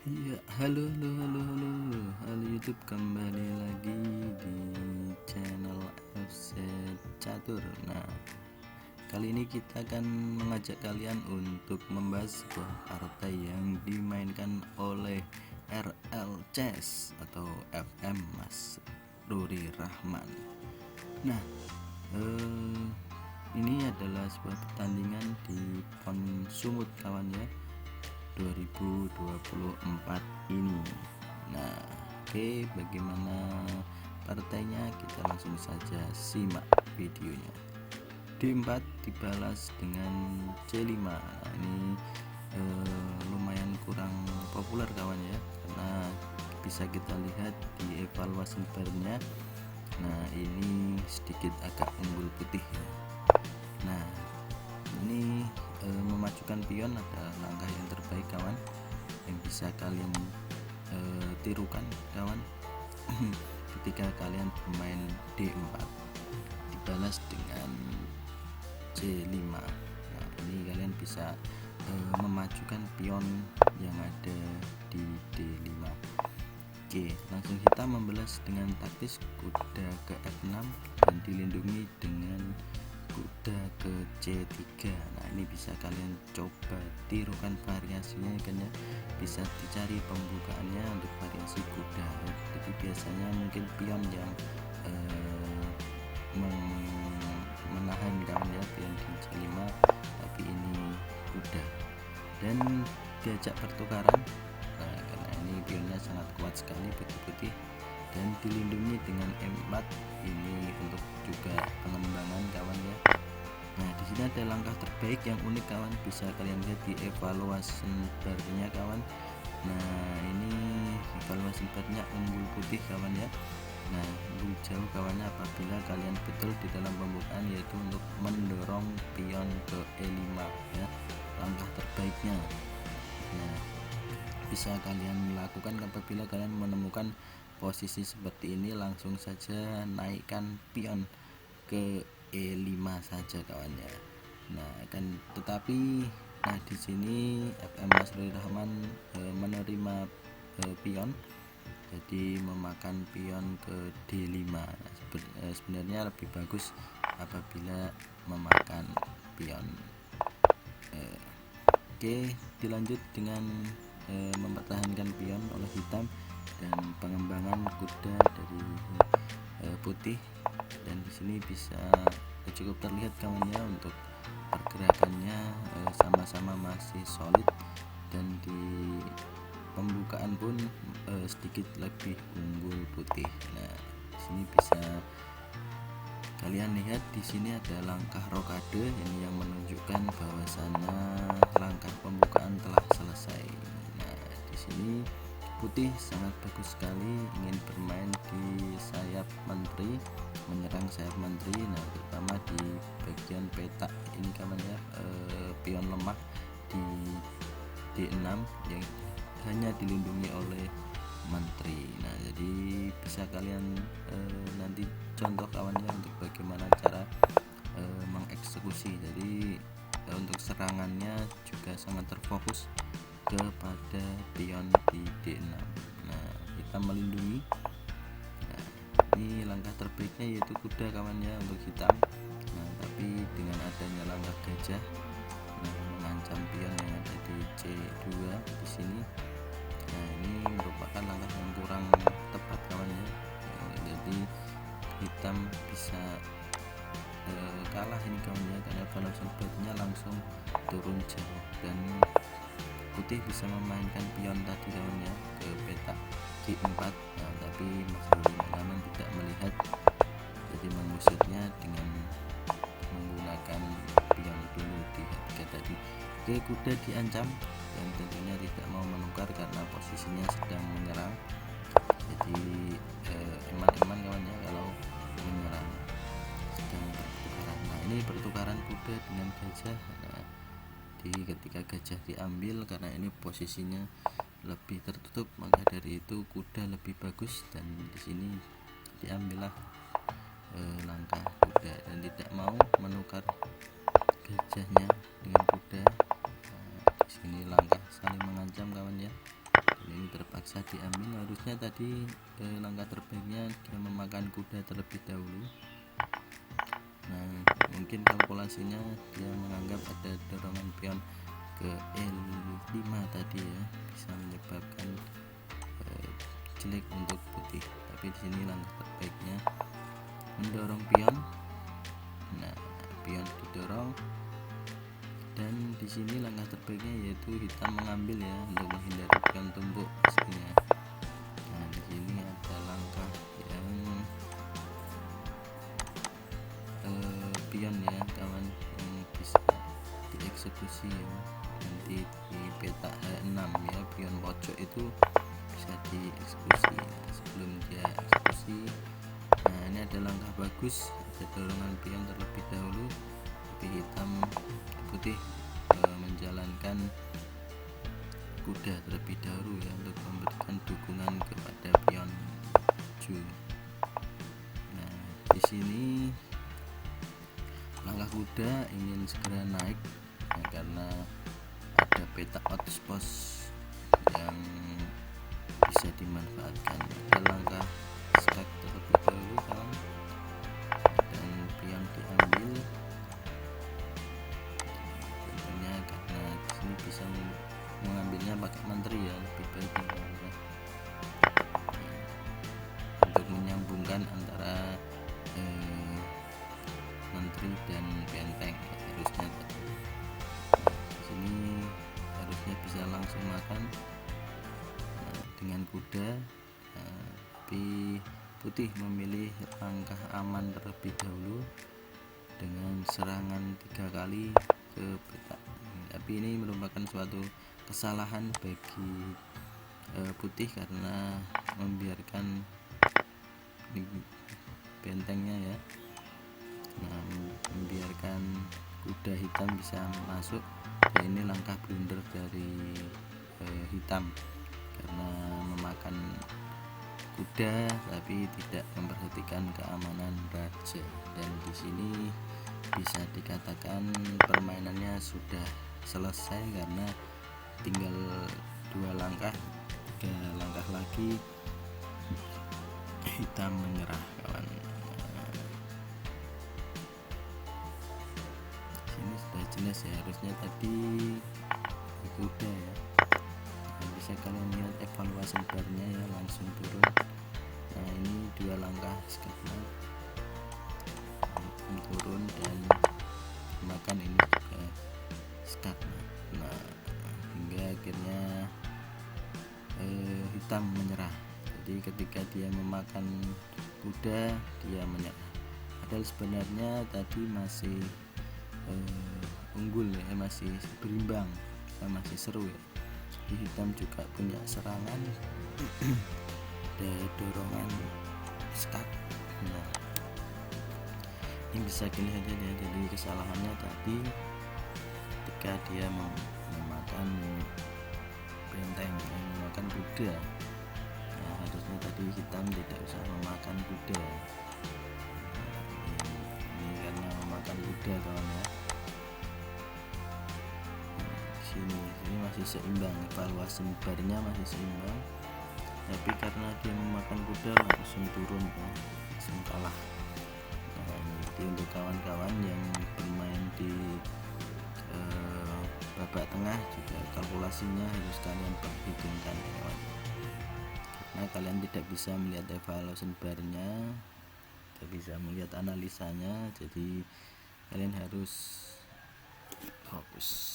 Iya, halo YouTube, kembali lagi di channel FC Catur. Nah, kali ini kita akan mengajak kalian untuk membahas sebuah partai yang dimainkan oleh RL Chess atau FM Mas Ruri Rahman. Nah, ini adalah sebuah pertandingan di PON Sumut kawan ya, 2024 ini. Nah, oke, bagaimana partainya, kita langsung saja simak videonya. D4 dibalas dengan C5. Nah, ini lumayan kurang populer kawan ya, karena bisa kita lihat di evaluasi barnya. Nah, ini sedikit agak unggul putih ya. Nah, ini memajukan pion adalah langkah yang terbaik kawan, yang bisa kalian tirukan kawan. Ketika kalian bermain D4 dibalas dengan C5, nah ini kalian bisa memajukan pion yang ada di D5. Oke, langsung kita membalas dengan taktis kuda ke F6 dan dilindungi dengan kuda ke C3. Nah, ini bisa kalian coba tirukan variasinya kan ya. Bisa dicari pembukaannya untuk variasi kuda. Jadi biasanya mungkin pion yang menahan kawan ya, pion di C5, tapi ini kuda. Dan diajak pertukaran, karena ini pionnya sangat kuat sekali putih-putih, dan dilindungi dengan M4 ini untuk juga pengembangan kawan ya. Nah, di sini ada langkah terbaik yang unik kawan, bisa kalian lihat di evaluasi barnya kawan. Nah, ini evaluasi barnya unggul putih kawan ya. Nah, unggul jauh kawannya apabila kalian betul di dalam pembukaan, yaitu untuk mendorong pion ke E5 ya, langkah terbaiknya. Nah, bisa kalian lakukan apabila kalian menemukan posisi seperti ini, langsung saja naikkan pion ke E5 saja kawannya. Nah, kan tetapi di sini FM Mas Ruri Rahman menerima pion, jadi memakan pion ke D5. Nah, sebenarnya lebih bagus apabila memakan pion. Oke, dilanjut dengan mempertahankan pion oleh hitam dan pengembangan kuda dari putih. Dan di sini bisa cukup terlihat kawan ya, untuk pergerakannya sama-sama masih solid, dan di pembukaan pun sedikit lebih unggul putih. Nah, di sini bisa kalian lihat, di sini ada langkah rokade ini yang menunjukkan bahwasannya langkah pembukaan telah selesai. Nah, di sini putih sangat bagus sekali, ingin bermain di sayap menteri, menyerang sayap menteri. Nah, terutama di bagian petak ini kawan ya, pion lemah di D6 yang hanya dilindungi oleh menteri. Nah, jadi bisa kalian nanti contoh kawannya untuk bagaimana cara mengeksekusi. Jadi untuk serangannya juga sangat terfokus kepada pion di D6. Nah, kita melindungi. Nah, ini langkah terbaiknya yaitu kuda kawan ya untuk hitam. Nah, tapi dengan adanya langkah gajah, nah, mengancam pion yang ada di C2 di sini. Nah, ini merupakan langkah yang kurang tepat kawan ya. Jadi hitam bisa kalah ini kawan ya, karena evaluasi batnya langsung turun jauh, dan putih bisa memainkan pion tadi kawan ya ke petak G4. Nah, tapi Mas Ruri Rahman tidak melihat, jadi mengusirnya dengan menggunakan pion dulu di H3 tadi. Oke, kuda diancam dan tentunya tidak mau menukar karena posisinya sedang menyerang. Jadi eman-eman kawan ya kalau menyerang, sedang pertukaran. Nah, ini pertukaran kuda dengan gajah. Nah, ketika gajah diambil, karena ini posisinya lebih tertutup, maka dari itu kuda lebih bagus, dan di sini diambillah langkah kuda, dan tidak mau menukar gajahnya dengan kuda. Nah, di sini langkah saling mengancam kawan ya, dan ini bisa diambil. Harusnya tadi langkah terbaiknya dia memakan kuda terlebih dahulu. Nah, mungkin kalkulasinya dia menganggap ada dorongan pion ke E5 tadi ya, bisa menyebabkan jelek untuk putih. Tapi di sini langkah terbaiknya mendorong pion. Nah, pion didorong, dan di sini langkah terbaiknya yaitu hitam mengambil ya, untuk menghindari pion tumbuk pastinya. Nah, di sini ada langkah yang pion ya kawan, yang bisa dieksekusi ya. Nanti di peta H6 ya, pion pojok itu bisa dieksekusi. Nah, sebelum dia eksekusi, nah ini ada langkah bagus, ada dorongan pion terlebih dahulu, tapi hitam putih menjalankan kuda terlebih dahulu ya, untuk memberikan dukungan kepada pion maju. Nah, di sini langkah kuda ingin segera naik ya, karena ada petak outpost yang bisa dimanfaatkan. Ada langkah skak terlebih dahulu kawan, dan pion diambil. Tentunya karena di sini bisa mengambilnya pakai menteri ya, lebih baik ya, untuk menyambungkan antara menteri dan benteng ya, harusnya tadi. Di sini harusnya bisa langsung makan dengan kuda, tapi putih memilih langkah aman terlebih dahulu dengan serangan 3 kali ke petak. Tapi ini merupakan suatu kesalahan bagi putih karena membiarkan bentengnya ya, nah, membiarkan kuda hitam bisa masuk. Nah, ini langkah blunder dari hitam karena memakan kuda tapi tidak memperhatikan keamanan raja, dan di sini bisa dikatakan permainannya sudah selesai karena tinggal 2 langkah, 3 langkah lagi hitam menyerah kawan. Sini sudah jelas ya, harusnya tadi kuda ya. Nah, bisa kalian lihat evaluasi barnya ya, langsung turun. Nah, ini 2 langkah skaknya turun dan makan ini juga skak. Nah, hingga akhirnya hitam menyerah. Jadi ketika dia memakan kuda, dia menyerah. Padahal sebenarnya tadi masih unggul ya, masih berimbang, masih seru ya. Di hitam juga punya serangan dan dorongan skak. Nah, ini bisa dilihat ya, jadi kesalahannya tadi ketika dia memakan benteng, memakan kuda. Nah, harusnya tadi hitam tidak usah memakan kuda. Ini karena memakan kuda kawan ya. Sini masih seimbang, evaluasi barnya masih seimbang, tapi karena dia memakan kuda langsung turun ya, langsung kalah. Nah, ini untuk kawan-kawan yang bermain di babak tengah juga kalkulasinya harus kalian perhitungkan kawan, karena kalian tidak bisa melihat evaluasi barnya, tidak bisa melihat analisanya, jadi kalian harus fokus.